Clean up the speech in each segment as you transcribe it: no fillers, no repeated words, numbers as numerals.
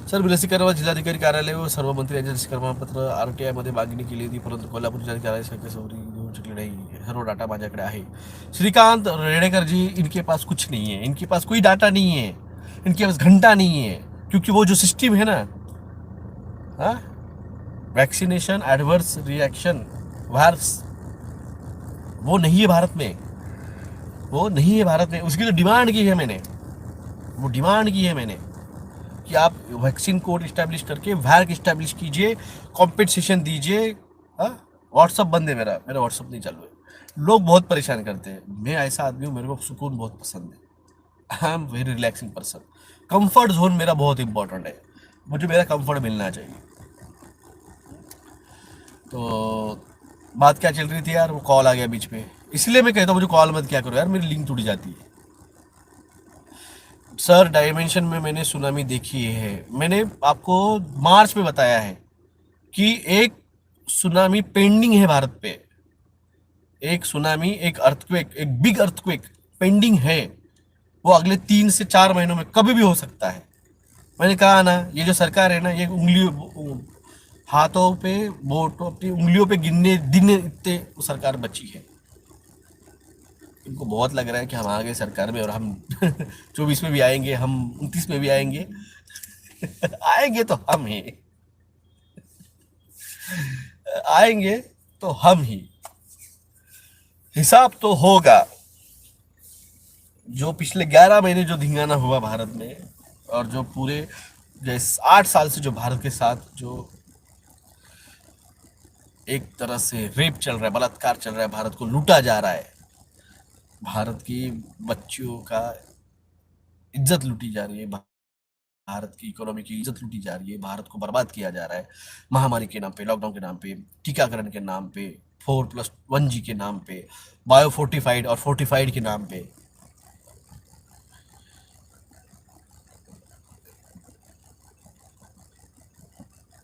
Sir, लसीकरण जिल्हाधिकारी कार्यालय व सर्व मंत्री यांचे लसीकरण प्रमाणपत्र आरटीआय मध्ये मागणी केली होती, परंतु कोल्हापूर जिल्हाधिकारी कार्यालय सौरी देऊ शकले नाही. सर्व डाटा माझ्याकडे आहे. श्रीकांत रेडेकर जी, इनके पास कुछ नहीं है, इनके पास कोई डाटा नहीं है, इनके पास घंटा नहीं है, क्योंकि वो जो सिस्टम है ना, हाँ, वैक्सीनेशन एडवर्स रिएक्शन वायरस, वो नहीं है भारत में, वो नहीं है भारत में. उसकी तो डिमांड की है मैंने, वो डिमांड की है मैंने कि आप वैक्सीन कोड इस्टेब्लिश करके वैक इस्टेब्लिश कीजिए, कॉम्पिटिशन दीजिए. व्हाट्सअप बंद है, मेरा मेरा व्हाट्सअप नहीं चालू है. लोग बहुत परेशान करते हैं. मैं ऐसा आदमी हूँ, मेरे को सुकून बहुत पसंद है. I am very relaxing person. Comfort zone मेरा बहुत इंपॉर्टेंट है. मुझे मेरा कंफर्ट मिलना चाहिए. तो बात क्या चल रही थी यार, वो कॉल आ गया बीच में, इसलिए मैं कहता हूँ मुझे कॉल मत क्या करो यार, मेरी लिंक टूट जाती है. सर, डायमेंशन में मैंने सुनामी देखी है. मैंने आपको मार्च में बताया है कि एक सुनामी पेंडिंग है भारत पे. एक सुनामी, एक अर्थक्वेक, एक बिग अर्थक्वेक पेंडिंग है. वो अगले 3 से 4 महीनों में कभी भी हो सकता है. मैंने कहा ना, ये जो सरकार है ना, ये उंगलियों, हाथों पे, वोटों अपनी उंगलियों पे गिनने दिन इतने सरकार बची है. इनको बहुत लग रहा है कि हम आ गए सरकार में और हम 24 में भी आएंगे, हम 29 में भी आएंगे. आएंगे तो हम ही, आएंगे तो हम ही. हिसाब तो होगा. जो पिछले 11 महीने जो धिंगाना हुआ भारत में, और जो पूरे जैसे 8 साल से जो भारत के साथ जो एक तरह से रेप चल रहा है, बलात्कार चल रहा है, भारत को लूटा जा रहा है, भारत की बच्चियों का इज्जत लूटी जा रही है, भारत की इकोनॉमी की इज्जत लूटी जा रही है, भारत को बर्बाद किया जा रहा है, महामारी के नाम पे, लॉकडाउन के नाम पे, टीकाकरण के नाम पे, 4+1G के नाम पे, बायो फोर्टिफाइड और फोर्टिफाइड के नाम पे.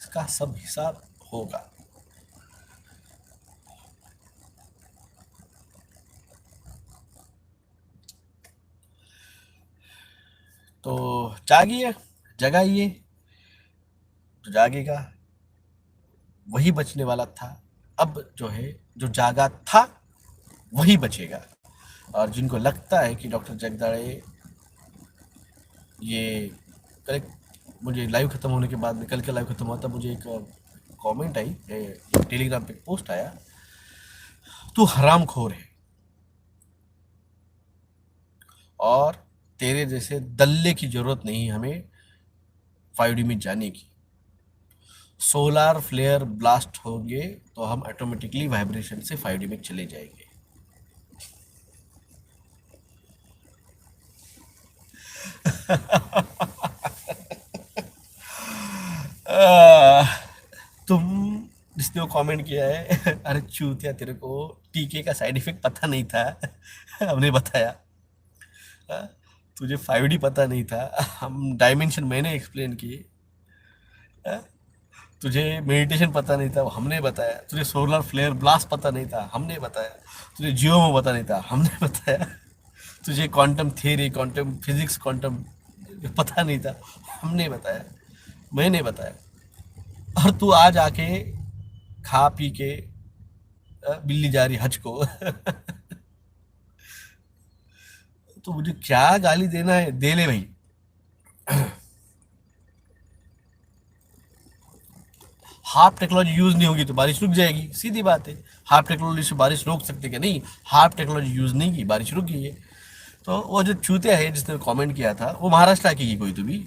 इसका सब हिसाब होगा. तो जागिए, जगाइए. जो जागेगा वही बचने वाला था. अब जो है, जो जागा था वही बचेगा. और जिनको लगता है कि डॉक्टर जगदाड़े ये करेक्ट, मुझे लाइव खत्म होने के बाद में, कल का लाइव खत्म हुआ था, मुझे एक कमेंट आई, टेलीग्राम पे पोस्ट आया, तू हरामखोर है और तेरे जैसे दल्ले की जरूरत नहीं हमें 5D में जाने की. सोलार फ्लेयर ब्लास्ट होंगे तो हम ऑटोमेटिकली वाइब्रेशन से 5D में चले जाएंगे. आह, तुम, जिसने वो कमेंट किया है, अरे चूतिया, तेरे को टीके का साइड इफेक्ट पता नहीं था. हमने बताया. हाँ, तुझे 5D पता नहीं था, हम डायमेंशन मैंने एक्सप्लेन किए. हाँ, तुझे मेडिटेशन पता नहीं था, वो हमने बताया. तुझे सोलर फ्लेयर ब्लास्ट पता नहीं था, हमने बताया. तुझे जियो में पता नहीं था, हमने बताया. तुझे quantum theory, quantum physics, quantum पता नहीं था, हमने बताया, मैंने बताया. और तू आज आके खा पी के बिल्ली जा रही हज को. तो मुझे क्या गाली देना है, दे ले भाई. हाफ टेक्नोलॉजी यूज नहीं होगी तो बारिश रुक जाएगी, सीधी बात है. हाफ टेक्नोलॉजी से बारिश रोक सकते क्या? नहीं. हाफ टेक्नोलॉजी यूज नहीं की, बारिश रुक गई है. तो वो जो चूतिया है जिसने कमेंट किया था, वो महाराष्ट्र की ही कोई तो भी,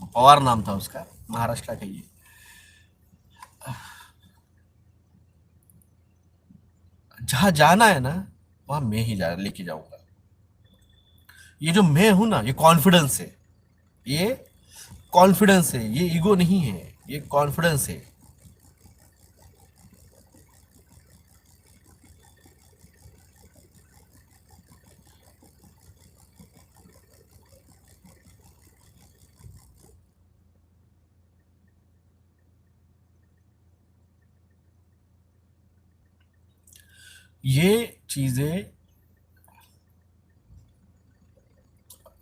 पवार नाम था उसका, महाराष्ट्र का ही. जहां जाना है ना, वहां मैं ही जा लेके जाऊंगा. ये जो मैं हूं ना, ये कॉन्फिडेंस है. ये कॉन्फिडेंस है, ये ईगो नहीं है, ये कॉन्फिडेंस है. ये चीजें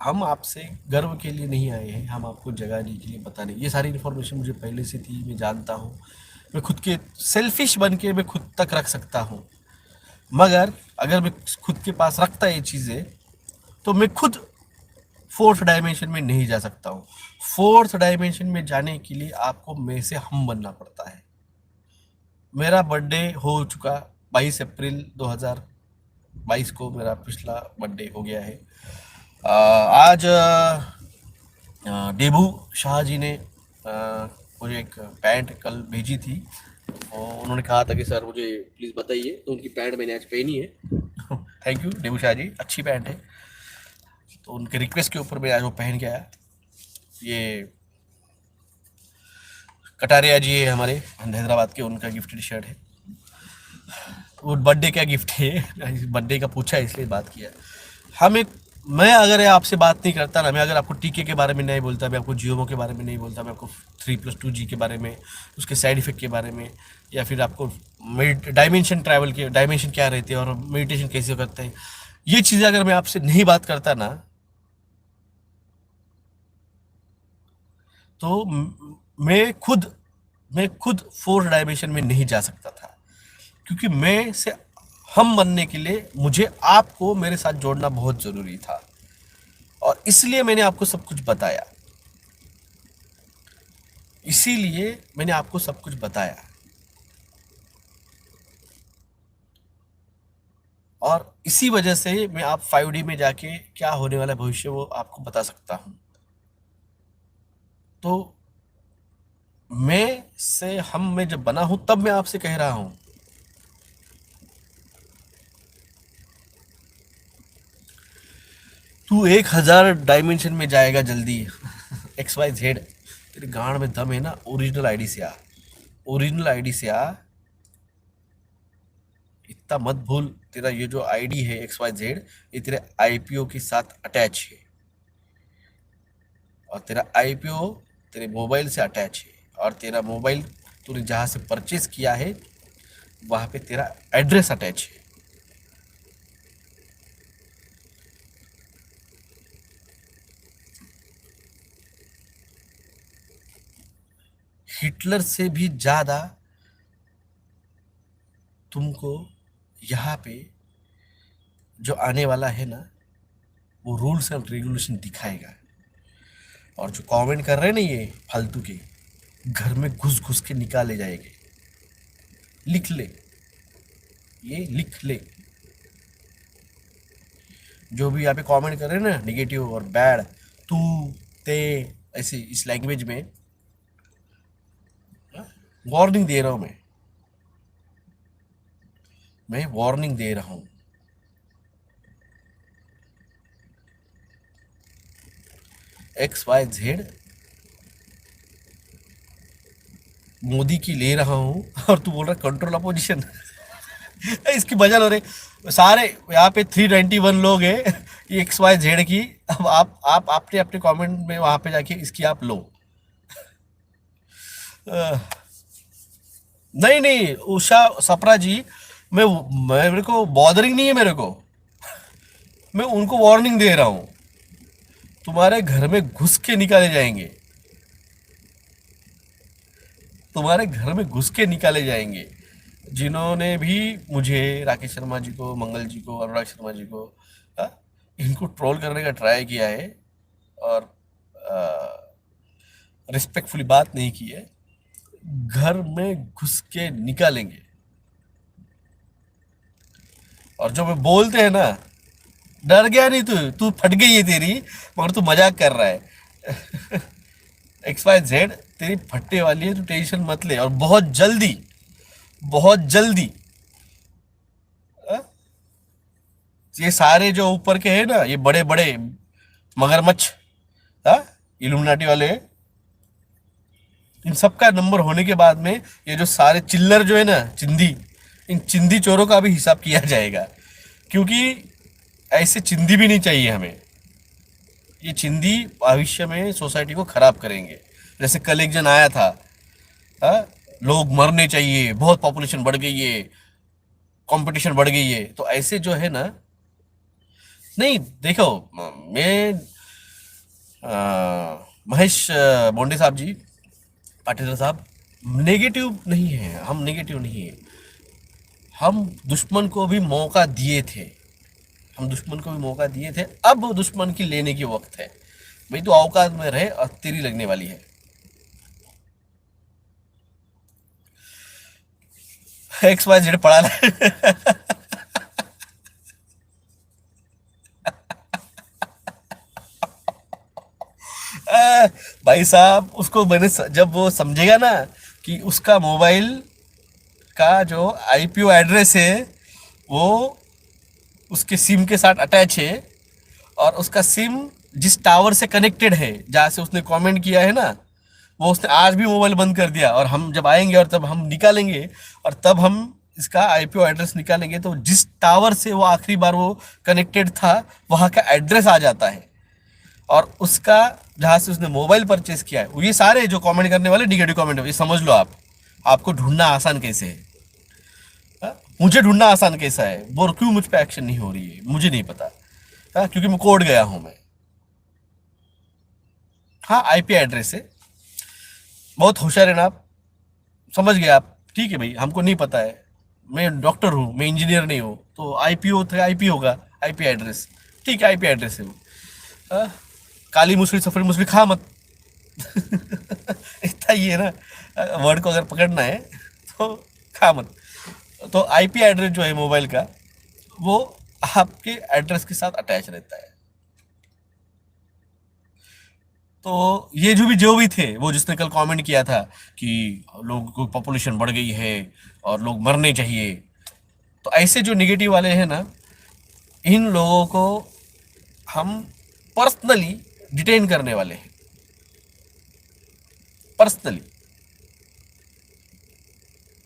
हम आपसे गर्व के लिए नहीं आए हैं, हम आपको जगाने के लिए बताने। ये सारी इन्फॉर्मेशन मुझे पहले से थी, मैं जानता हूँ। मैं खुद के सेल्फिश बन के मैं खुद तक रख सकता हूँ, मगर अगर मैं खुद के पास रखता ये चीज़ें तो मैं खुद फोर्थ डायमेंशन में नहीं जा सकता हूँ। फोर्थ डायमेंशन में जाने के लिए आपको मैं से हम बनना पड़ता है। मेरा बर्थडे हो चुका 22 अप्रैल 2022 को मेरा पिछला बर्थडे हो गया है। आज डेबू शाह जी ने मुझे एक पैंट कल भेजी थी और उन्होंने कहा था कि सर मुझे प्लीज़ बताइए, तो उनकी पैंट मैंने आज पहनी है। Thank you debut Shah ji, अच्छी पैंट है। तो उनके रिक्वेस्ट के ऊपर मैं आज वो पहन के आया। ये कटारिया जी है हमारे हैदराबाद के, उनका गिफ्टेड शर्ट है। वो बर्थडे का गिफ्ट है, बर्थडे का पूछा इसलिए बात किया। हमें मैं अगर आपसे बात नहीं करता ना, मैं अगर आपको टीके के बारे में नहीं बोलता, मैं आपको जियोमो के बारे में नहीं बोलता, मैं आपको 3+2G के बारे में, उसके साइड इफेक्ट के बारे में, या फिर आपको डायमेंशन ट्रैवल के डायमेंशन क्या रहते हैं और मेडिटेशन कैसे करते हैं, ये चीज़ें अगर मैं आपसे नहीं बात करता ना, तो मैं खुद फोर्थ डायमेंशन में नहीं जा सकता था। क्योंकि मैं से हम बनने के लिए मुझे आपको मेरे साथ जोड़ना बहुत जरूरी था, और इसलिए मैंने आपको सब कुछ बताया। इसीलिए मैंने आपको सब कुछ बताया, और इसी वजह से मैं आप 5D में जाके क्या होने वाला भविष्य वो आपको बता सकता हूं। तो मैं से हम में जब बना हूं तब मैं आपसे कह रहा हूं, तू 1000 डायमेंशन में जाएगा जल्दी। XYZ, तेरी गांड में दम है ना, ओरिजिनल आईडी से आ, ओरिजिनल आईडी से आ। इतना मत भूल, तेरा ये जो आईडी है XYZ, ये तेरे IPO के साथ अटैच है, और तेरा IPO तेरे मोबाइल से अटैच है, और तेरा मोबाइल तूने जहाँ से परचेज किया है वहाँ पे तेरा एड्रेस अटैच है। हिटलर से भी ज़्यादा तुमको यहाँ पे जो आने वाला है ना, वो रूल्स एंड रेगुलेशन दिखाएगा। और जो कमेंट कर रहे हैं ना ये फालतू के, घर में घुस घुस के निकाले जाएंगे। लिख ले, ये लिख ले। जो भी यहाँ पे कमेंट कर रहे हैं ना निगेटिव और बैड, तू ते ऐसे इस लैंग्वेज में, वार्निंग दे रहा हूँ मैं वार्निंग दे रहा हूँ। XYZ मोदी की ले रहा हूँ और तू बोल रहा कंट्रोल अपोजिशन। इसकी बजल हो रहे सारे यहाँ पे 391 लोग हैं ये XYZ की। अब आप अपने अपने कमेंट में वहां पे जाके इसकी आप लो। नहीं नहीं उषा सप्रा जी, मैं मेरे को बॉदरिंग नहीं है मेरे को, मैं उनको वार्निंग दे रहा हूँ, तुम्हारे घर में घुस के निकाले जाएंगे, तुम्हारे घर में घुस के निकाले जाएंगे। जिन्होंने भी मुझे, राकेश शर्मा जी को, मंगल जी को, अनुराग शर्मा जी को, आ, इनको ट्रोल करने का ट्राई किया है और रिस्पेक्टफुली बात नहीं की है, घर में घुस के निकालेंगे। और जो मैं बोलते हैं ना, डर गया नहीं तू, तू फट गई है तेरी, मगर तू मजाक कर रहा है। XYZ तेरी फटने वाली है, तू टेंशन मत ले, और बहुत जल्दी, बहुत जल्दी ये सारे जो ऊपर के हैं ना, ये बड़े बड़े मगरमच्छ, इल्यूमिनाटी वाले, इन सब का नंबर होने के बाद में ये जो सारे चिल्लर जो है ना, चिंदी, इन चिंदी चोरों का भी हिसाब किया जाएगा। क्योंकि ऐसे चिंदी भी नहीं चाहिए हमें। ये चिंदी भविष्य में सोसाइटी को खराब करेंगे। जैसे कल एक जन आया था, हाँ, लोग मरने चाहिए, बहुत पॉपुलेशन बढ़ गई है, कंपटीशन बढ़ गई है, तो ऐसे जो है ना, नहीं देखो, मैं महेश बोंडे साहब जी, पाटीदार साहब, नेगेटिव नहीं है, हम नेगेटिव नहीं है। हम दुश्मन को भी मौका दिए थे, हम दुश्मन को भी मौका दिए थे, अब दुश्मन की लेने की वक्त है। भाई तो औकात में रहे और तेरी लगने वाली है। एक्स वाई जेड पढ़ा ले। भाई साहब उसको मैंने जब वो समझेगा ना कि उसका मोबाइल का जो आईपीओ एड्रेस है वो उसके सिम के साथ अटैच है, और उसका सिम जिस टावर से कनेक्टेड है जहाँ से उसने कमेंट किया है ना, वो उसने आज भी मोबाइल बंद कर दिया। और हम जब आएंगे और तब हम निकालेंगे, और तब हम इसका आईपीओ एड्रेस निकालेंगे, तो जिस टावर से वो आखिरी बार वो कनेक्टेड था वहाँ का एड्रेस आ जाता है। और उसका जहाँ से उसने मोबाइल परचेस किया है, ये सारे जो कमेंट करने वाले निगेटिव कमेंट है, ये समझ लो आप, आपको ढूंढना आसान कैसे है। हाँ? मुझे ढूंढना आसान कैसा है, वो क्यों मुझ पे एक्शन नहीं हो रही है मुझे नहीं पता। हाँ, क्योंकि मैं कोड गया हूं मैं। हाँ, आईपी एड्रेस है। बहुत होशियार है ना आप, समझ गए आप। ठीक है भाई, हमको नहीं पता है, मैं डॉक्टर हूँ, मैं इंजीनियर नहीं हूँ, तो आईपीओ थे, आईपी होगा, आईपी एड्रेस। ठीक है, आईपी एड्रेस है वो। हाँ? काली मछली सफेद मछली खा मत। इतना ही है ना, वर्ड को अगर पकड़ना है तो खा मत। तो आईपी एड्रेस जो है मोबाइल का, वो आपके एड्रेस के साथ अटैच रहता है। तो ये जो भी थे, वो जिसने कल कमेंट किया था कि लोगों को पॉपुलेशन बढ़ गई है और लोग मरने चाहिए, तो ऐसे जो निगेटिव वाले हैं ना, इन लोगों को हम पर्सनली डिटेन करने वाले हैं, पर्सनली।